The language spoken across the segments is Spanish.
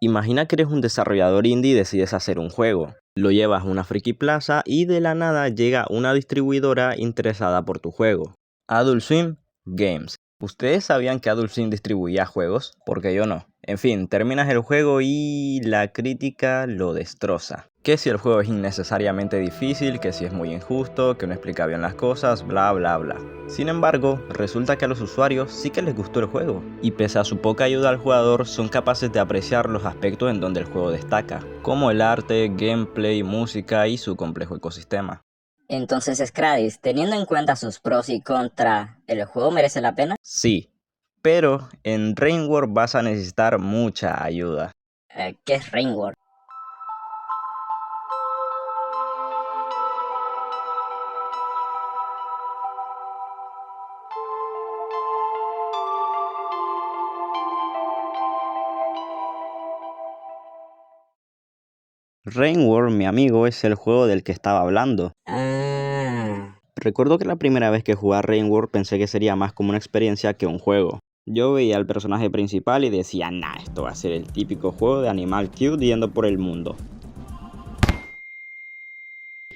Imagina que eres un desarrollador indie y decides hacer un juego. Lo llevas a una friki plaza y de la nada llega una distribuidora interesada por tu juego. Adult Swim Games. ¿Ustedes sabían que Adult Swim distribuía juegos? Porque yo no. En fin, terminas el juego y la crítica lo destroza. Que si el juego es innecesariamente difícil, que si es muy injusto, que no explica bien las cosas, bla bla bla. Sin embargo, resulta que a los usuarios sí que les gustó el juego, y pese a su poca ayuda al jugador, son capaces de apreciar los aspectos en donde el juego destaca, como el arte, gameplay, música y su complejo ecosistema. Entonces, Scradis, teniendo en cuenta sus pros y contras, ¿el juego merece la pena? Sí, pero en Rainworld vas a necesitar mucha ayuda. ¿Qué es Rainworld? Rainworld, mi amigo, es el juego del que estaba hablando. Recuerdo que la primera vez que jugué a Rainworld pensé que sería más como una experiencia que un juego. Yo veía al personaje principal y decía, nah, esto va a ser el típico juego de animal cute yendo por el mundo.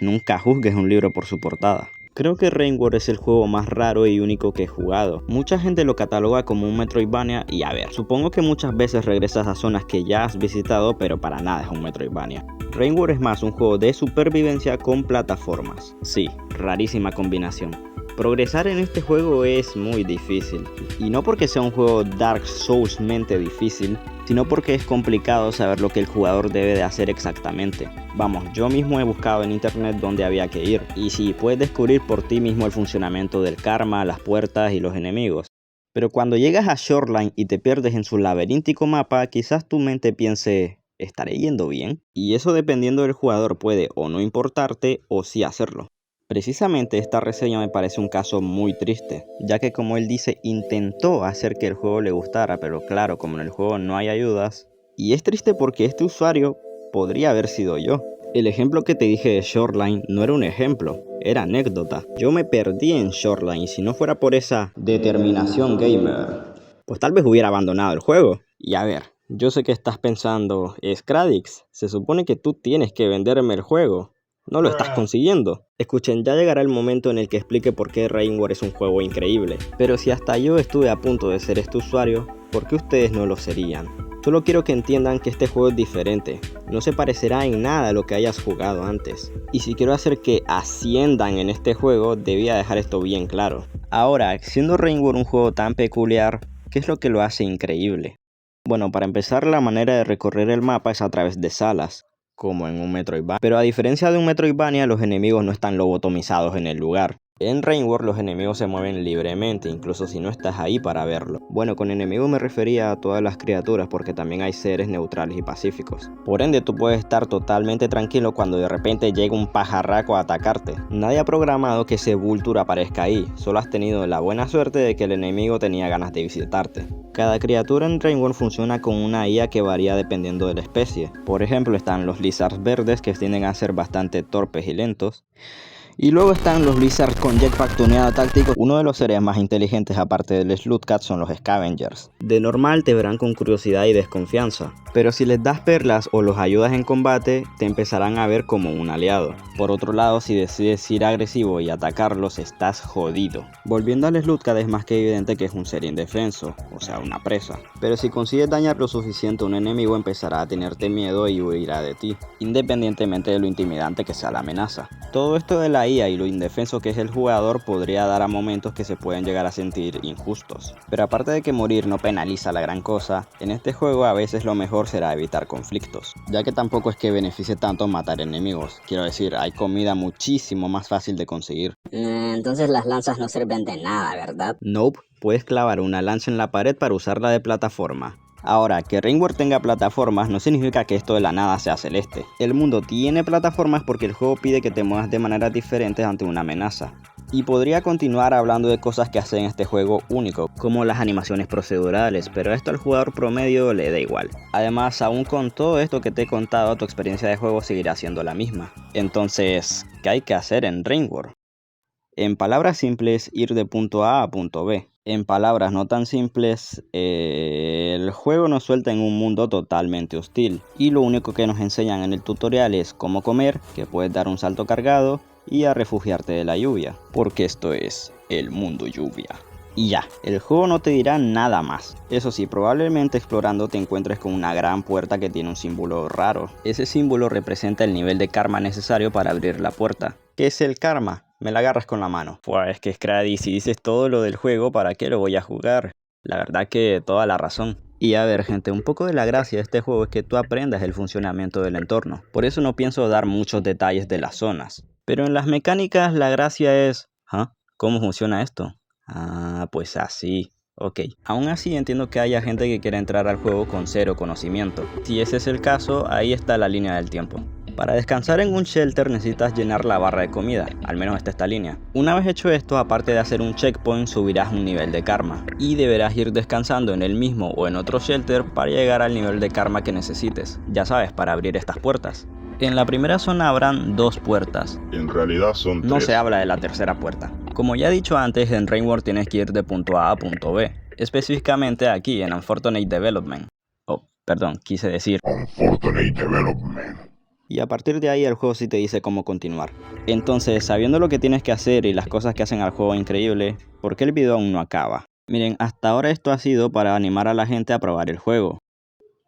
Nunca juzgues un libro por su portada. Creo que Rainworld es el juego más raro y único que he jugado. Mucha gente lo cataloga como un Metroidvania y a ver, supongo que muchas veces regresas a zonas que ya has visitado, pero para nada es un Metroidvania. Rainworld es más un juego de supervivencia con plataformas. Sí, rarísima combinación. Progresar en este juego es muy difícil, y no porque sea un juego Dark Souls-mente difícil, sino porque es complicado saber lo que el jugador debe de hacer exactamente. Vamos, yo mismo he buscado en internet dónde había que ir, y sí, puedes descubrir por ti mismo el funcionamiento del karma, las puertas y los enemigos. Pero cuando llegas a Shoreline y te pierdes en su laberíntico mapa, quizás tu mente piense, ¿estaré yendo bien? Y eso dependiendo del jugador puede o no importarte o sí hacerlo. Precisamente esta reseña me parece un caso muy triste, ya que como él dice, intentó hacer que el juego le gustara, pero claro, como en el juego no hay ayudas. Y es triste porque este usuario podría haber sido yo. El ejemplo que te dije de Shoreline no era un ejemplo, era anécdota. Yo me perdí en Shoreline y si no fuera por esa determinación gamer, pues tal vez hubiera abandonado el juego. Y a ver, yo sé que estás pensando, Scradix, se supone que tú tienes que venderme el juego. No lo estás consiguiendo. Escuchen, ya llegará el momento en el que explique por qué Rainworld es un juego increíble. Pero si hasta yo estuve a punto de ser este usuario, ¿por qué ustedes no lo serían? Solo quiero que entiendan que este juego es diferente. No se parecerá en nada a lo que hayas jugado antes. Y si quiero hacer que asciendan en este juego, debía dejar esto bien claro. Ahora, siendo Rainworld un juego tan peculiar, ¿qué es lo que lo hace increíble? Bueno, para empezar, la manera de recorrer el mapa es a través de salas, como en un Metroidvania. Pero a diferencia de un Metroidvania, los enemigos no están lobotomizados en el lugar. En Rainworld los enemigos se mueven libremente, incluso si no estás ahí para verlo. Bueno, con enemigos me refería a todas las criaturas porque también hay seres neutrales y pacíficos. Por ende, tú puedes estar totalmente tranquilo cuando de repente llega un pajarraco a atacarte. Nadie ha programado que ese Vulture aparezca ahí, solo has tenido la buena suerte de que el enemigo tenía ganas de visitarte. Cada criatura en Rainworld funciona con una IA que varía dependiendo de la especie. Por ejemplo, están los lizards verdes que tienden a ser bastante torpes y lentos. Y luego están los Lizards con jetpack tuneado táctico. Uno de los seres más inteligentes aparte del Slutcat son los Scavengers. De normal te verán con curiosidad y desconfianza, pero si les das perlas o los ayudas en combate, te empezarán a ver como un aliado. Por otro lado, si decides ir agresivo y atacarlos, estás jodido. Volviendo al Slutcat, es más que evidente que es un ser indefenso, o sea, una presa. Pero si consigues dañar lo suficiente a un enemigo, empezará a tenerte miedo y huirá de ti, independientemente de lo intimidante que sea la amenaza. Todo esto de la IA y lo indefenso que es el jugador podría dar a momentos que se pueden llegar a sentir injustos. Pero aparte de que morir no penaliza la gran cosa, en este juego a veces lo mejor será evitar conflictos, ya que tampoco es que beneficie tanto matar enemigos. Quiero decir, hay comida muchísimo más fácil de conseguir. Entonces las lanzas no sirven de nada, ¿verdad? Nope, puedes clavar una lanza en la pared para usarla de plataforma. Ahora, que Rainworld tenga plataformas no significa que esto de la nada sea celeste. El mundo tiene plataformas porque el juego pide que te muevas de maneras diferentes ante una amenaza. Y podría continuar hablando de cosas que hacen este juego único, como las animaciones procedurales, pero esto al jugador promedio le da igual. Además, aún con todo esto que te he contado, tu experiencia de juego seguirá siendo la misma. Entonces, ¿qué hay que hacer en Rainworld? En palabras simples, ir de punto A a punto B. En palabras no tan simples, El juego nos suelta en un mundo totalmente hostil y lo único que nos enseñan en el tutorial es cómo comer, que puedes dar un salto cargado y a refugiarte de la lluvia, porque esto es el mundo lluvia. Y ya, el juego no te dirá nada más. Eso sí, probablemente explorando te encuentres con una gran puerta que tiene un símbolo raro. Ese símbolo representa el nivel de karma necesario para abrir la puerta. ¿Qué es el karma? Me la agarras con la mano. Pues es que Scrady, si dices todo lo del juego, ¿para qué lo voy a jugar? La verdad que toda la razón. Y a ver gente, un poco de la gracia de este juego es que tú aprendas el funcionamiento del entorno. Por eso no pienso dar muchos detalles de las zonas. Pero en las mecánicas la gracia es... ¿Ah? ¿Cómo funciona esto? Ah, pues así. Ok. Aún así entiendo que haya gente que quiera entrar al juego con cero conocimiento. Si ese es el caso, ahí está la línea del tiempo. Para descansar en un shelter necesitas llenar la barra de comida, al menos esta línea. Una vez hecho esto, aparte de hacer un checkpoint, subirás un nivel de karma. Y deberás ir descansando en el mismo o en otro shelter para llegar al nivel de karma que necesites. Ya sabes, para abrir estas puertas. En la primera zona habrán 2 puertas. En realidad son 3. No se habla de la tercera puerta. Como ya he dicho antes, en Rainbow tienes que ir de punto A a punto B. Específicamente aquí en Unfortunate Development. Oh, perdón, quise decir Unfortunate Development. y a partir de ahí el juego sí te dice cómo continuar. Entonces, sabiendo lo que tienes que hacer y las cosas que hacen al juego increíble, ¿por qué el video aún no acaba? Miren, hasta ahora esto ha sido para animar a la gente a probar el juego.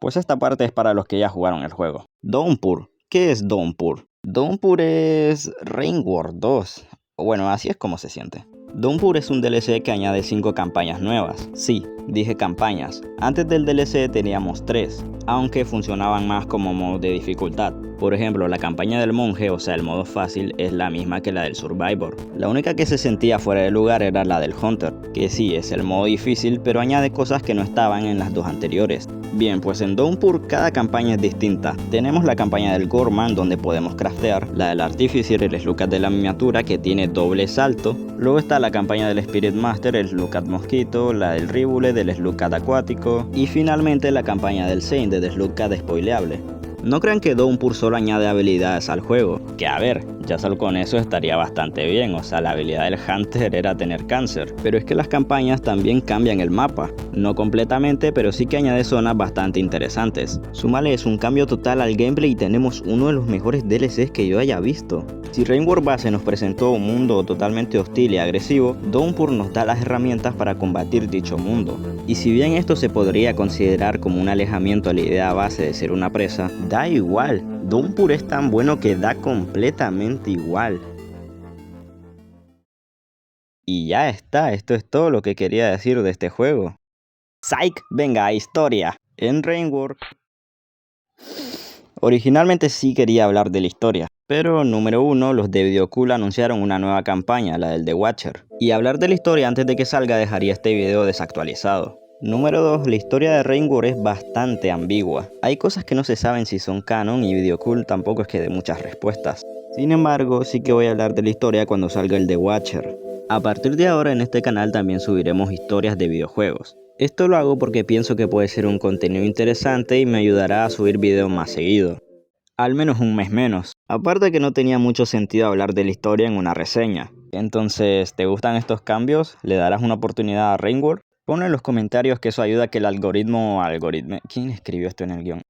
Pues esta parte es para los que ya jugaron el juego. Downpour. ¿Qué es Downpour? Downpour es Rainbow 2. Bueno, así es como se siente. Downpour es un DLC que añade 5 campañas nuevas. Sí, dije campañas. Antes del DLC teníamos 3, aunque funcionaban más como modos de dificultad. Por ejemplo, la campaña del monje, o sea el modo fácil, es la misma que la del Survivor. La única que se sentía fuera de lugar era la del Hunter, que sí es el modo difícil, pero añade cosas que no estaban en las 2 anteriores. Bien, pues en Downpour cada campaña es distinta. Tenemos la campaña del Gorman, donde podemos craftear, la del Artificer, el Slugcat de la miniatura, que tiene doble salto. Luego está la campaña del Spirit Master, el Slugcat mosquito, la del Ribule, del Slugcat acuático, y finalmente la campaña del Saint, del Slugcat spoileable. No crean que Downpour solo añade habilidades al juego, que a ver, ya solo con eso estaría bastante bien, o sea la habilidad del Hunter era tener cáncer, pero es que las campañas también cambian el mapa, no completamente pero sí que añade zonas bastante interesantes. Súmale es un cambio total al gameplay y tenemos uno de los mejores DLCs que yo haya visto. Si Rainbow Base nos presentó un mundo totalmente hostil y agresivo, Downpour nos da las herramientas para combatir dicho mundo. Y si bien esto se podría considerar como un alejamiento a la idea base de ser una presa, da igual, Downpour es tan bueno que da completamente igual. Y ya está, esto es todo lo que quería decir de este juego. ¡Psych! Venga, historia. En Rainbow originalmente sí quería hablar de la historia, pero número 1, los de Videocool anunciaron una nueva campaña, la del The Watcher, y hablar de la historia antes de que salga dejaría este video desactualizado. Número 2, la historia de Rainbow es bastante ambigua. Hay cosas que no se saben si son canon y Videocool tampoco es que dé muchas respuestas. Sin embargo, sí que voy a hablar de la historia cuando salga el The Watcher. A partir de ahora en este canal también subiremos historias de videojuegos. Esto lo hago porque pienso que puede ser un contenido interesante y me ayudará a subir videos más seguido. Al menos un mes menos. Aparte que no tenía mucho sentido hablar de la historia en una reseña. Entonces, ¿te gustan estos cambios? ¿Le darás una oportunidad a Rainbow? Pon en los comentarios que eso ayuda a que el algoritmo... ¿Quién escribió esto en el guión?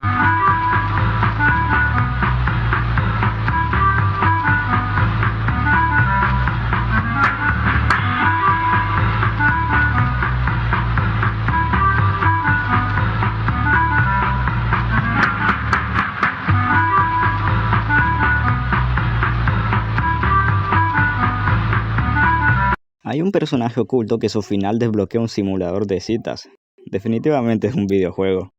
Hay un personaje oculto que su final desbloquea un simulador de citas. Definitivamente es un videojuego.